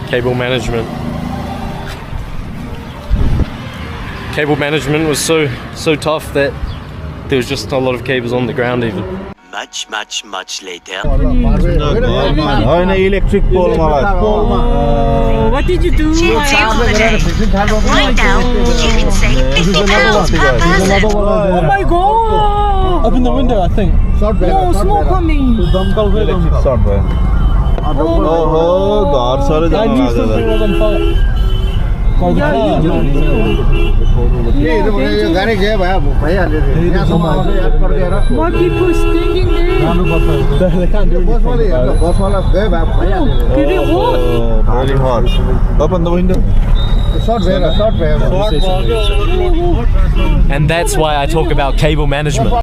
Cable management. Cable management was so tough that there was just a lot of cables on the ground even. Much later. Electric pole. What did you do? Right now, you can save £50 per person. Oh my god! Open the window, I think. No, smoke coming. I knew something was on fire. Yeah, you do. More people standing there. They can't do anything. Very hot. Very hot. Open the window. And that's why I talk about cable management.